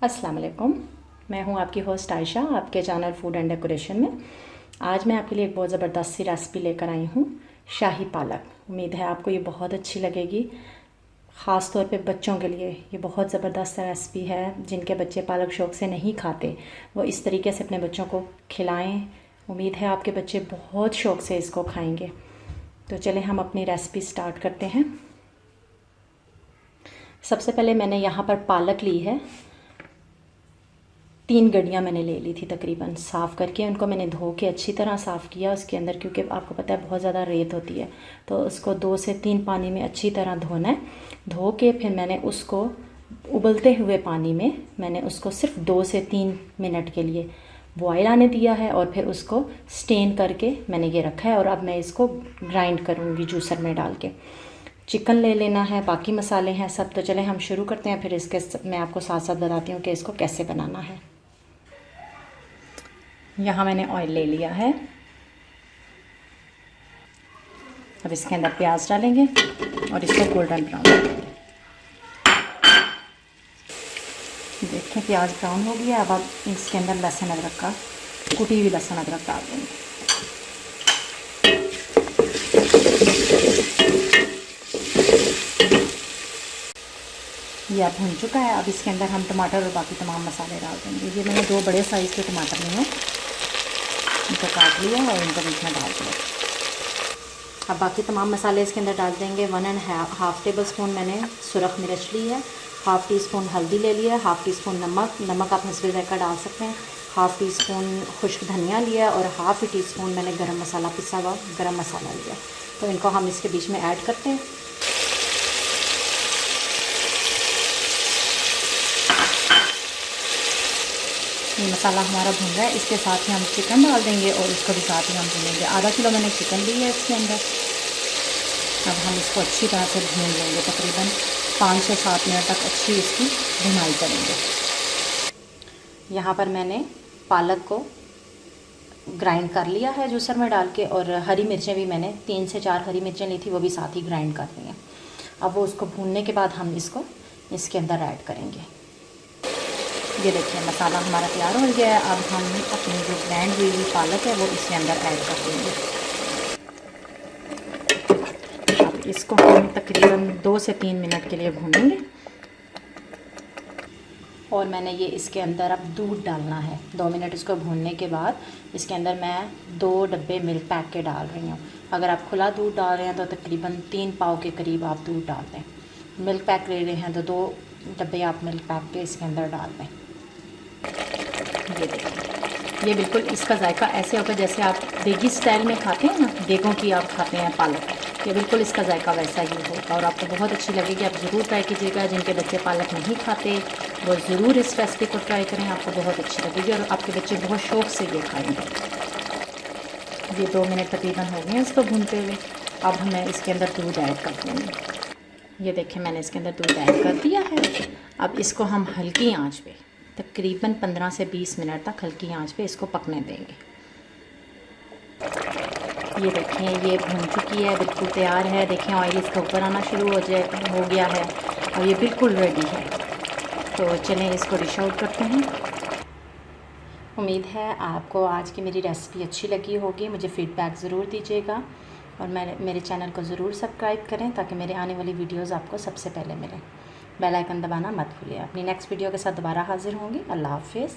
अस्सलाम वालेकुम। मैं हूं आपकी होस्ट आयशा, आपके चैनल फूड एंड डेकोरेशन में। आज मैं आपके लिए एक बहुत ज़बरदस्त सी रेसिपी लेकर आई हूं, शाही पालक। उम्मीद है आपको ये बहुत अच्छी लगेगी। ख़ास तौर पे बच्चों के लिए ये बहुत ज़बरदस्त रेसिपी है। जिनके बच्चे पालक शौक़ से नहीं खाते वो इस तरीके से अपने बच्चों को खिलाएं। उम्मीद है आपके बच्चे बहुत शौक़ से इसको खाएंगे। तो चलें हम अपनी रेसिपी स्टार्ट करते हैं। सबसे पहले मैंने यहाँ पर पालक ली है, 3 गड्डियाँ मैंने ले ली थी तकरीबन। साफ़ करके उनको मैंने धो के अच्छी तरह साफ़ किया उसके अंदर, क्योंकि आपको पता है बहुत ज़्यादा रेत होती है, तो उसको 2 से 3 पानी में अच्छी तरह धोना है। धो के फिर मैंने उसको उबलते हुए पानी में मैंने उसको सिर्फ 2 से 3 मिनट के लिए बॉयल आने दिया है और फिर उसको स्टेन करके मैंने ये रखा है। और अब मैं इसको ग्राइंड करूँगी जूसर में डाल के। चिकन ले लेना है, बाकी मसाले हैं सब। तो चलें हम शुरू करते हैं, फिर इसके मैं आपको साथ साथ बताती हूँ कि इसको कैसे बनाना है। यहाँ मैंने ऑयल ले लिया है। अब इसके अंदर प्याज डालेंगे और इसको गोल्डन ब्राउन करेंगे। देखें प्याज ब्राउन हो गया। अब इसके अंदर लहसुन अदरक का, कुटी हुई लहसुन अदरक डाल देंगे। ये अब भुन चुका है। अब इसके अंदर हम टमाटर और बाकी तमाम मसाले डाल देंगे। ये मैंने 2 बड़े साइज़ के टमाटर लिए हैं, इनको काट लिया और इनको बीच में डाल दिया। अब बाकी तमाम मसाले इसके अंदर डाल देंगे। 1.5 टेबल स्पून मैंने सुरख मिर्च ली है, 1/2 टीस्पून हल्दी ले लिया है, 1/2 टीस्पून नमक आप हस्बे ज़ायका डाल सकते हैं, 1/2 टीस्पून खुश्क धनिया लिया और 1/2 टीस्पून मैंने गरम मसाला, पिसा हुआ गरम मसाला लिया। तो इनको हम इसके बीच में ऐड करते हैं। ये मसाला हमारा भुन रहा है, इसके साथ ही हम चिकन डाल देंगे और इसको भी साथ ही हम भूनेंगे। आधा किलो मैंने चिकन ली है इसके अंदर। अब हम इसको अच्छी तरह से भून लेंगे, तकरीबन 5 से 7 मिनट तक अच्छी इसकी भुनाई करेंगे। यहाँ पर मैंने पालक को ग्राइंड कर लिया है जूसर में डाल के, और हरी मिर्चें भी मैंने 3 से 4 हरी मिर्चें ली थी, वो भी साथ ही ग्राइंड कर ली हैं। अब वो उसको भूनने के बाद हम इसको इसके अंदर ऐड करेंगे। ये देखिए मसाला हमारा तैयार हो गया है। अब हम अपनी जो ग्राइंड हुई पालक है वो इसके अंदर ऐड कर देंगे। अब इसको हम तकरीबन 2 से 3 मिनट के लिए भूनेंगे। और मैंने ये इसके अंदर अब दूध डालना है। 2 मिनट इसको भूनने के बाद इसके अंदर मैं 2 डब्बे मिल्क पैक के डाल रही हूँ। अगर आप खुला दूध डाल रहे हैं तो तकरीबन 3 पाव के करीब आप दूध डाल दें। मिल्क पैक ले रहे हैं तो 2 डब्बे आप मिल्क पैक के इसके अंदर डाल दें। ये देखिए, ये बिल्कुल इसका जायका ऐसे होगा जैसे आप देगी स्टाइल में खाते हैं ना, देगों की आप खाते हैं पालक, ये बिल्कुल इसका जायका वैसा ही होगा और आपको बहुत अच्छी लगेगी। आप ज़रूर ट्राई कीजिएगा। जिनके बच्चे पालक नहीं खाते वो ज़रूर इस रेसिपी को ट्राई करें, आपको बहुत अच्छी लगेगी और आपके बच्चे बहुत शौक़ से ये खाएंगे। ये 2 मिनट तकरीबन हो गए इसको भूनते हुए। अब हमें इसके अंदर दूध ऐड कर देंगे। ये देखें मैंने इसके अंदर दूध ऐड कर दिया है। अब इसको हम हल्की आंच पे तकरीबन 15 से 20 मिनट तक हल्की आंच पे इसको पकने देंगे। ये देखें ये भुन चुकी है, बिल्कुल तैयार है। देखें ऑयल इसका ऊपर आना शुरू हो गया है और ये बिल्कुल रेडी है। तो चलें इसको डिश आउट करते हैं। उम्मीद है आपको आज की मेरी रेसिपी अच्छी लगी होगी। मुझे फ़ीडबैक ज़रूर दीजिएगा और मेरे चैनल को ज़रूर सब्सक्राइब करें ताकि मेरे आने वाली वीडियोज़ आपको सबसे पहले मिलें। बेल आइकन दबाना मत भूलिए। अपनी नेक्स्ट वीडियो के साथ दोबारा हाजिर होंगी। अल्लाह हाफ़िज़।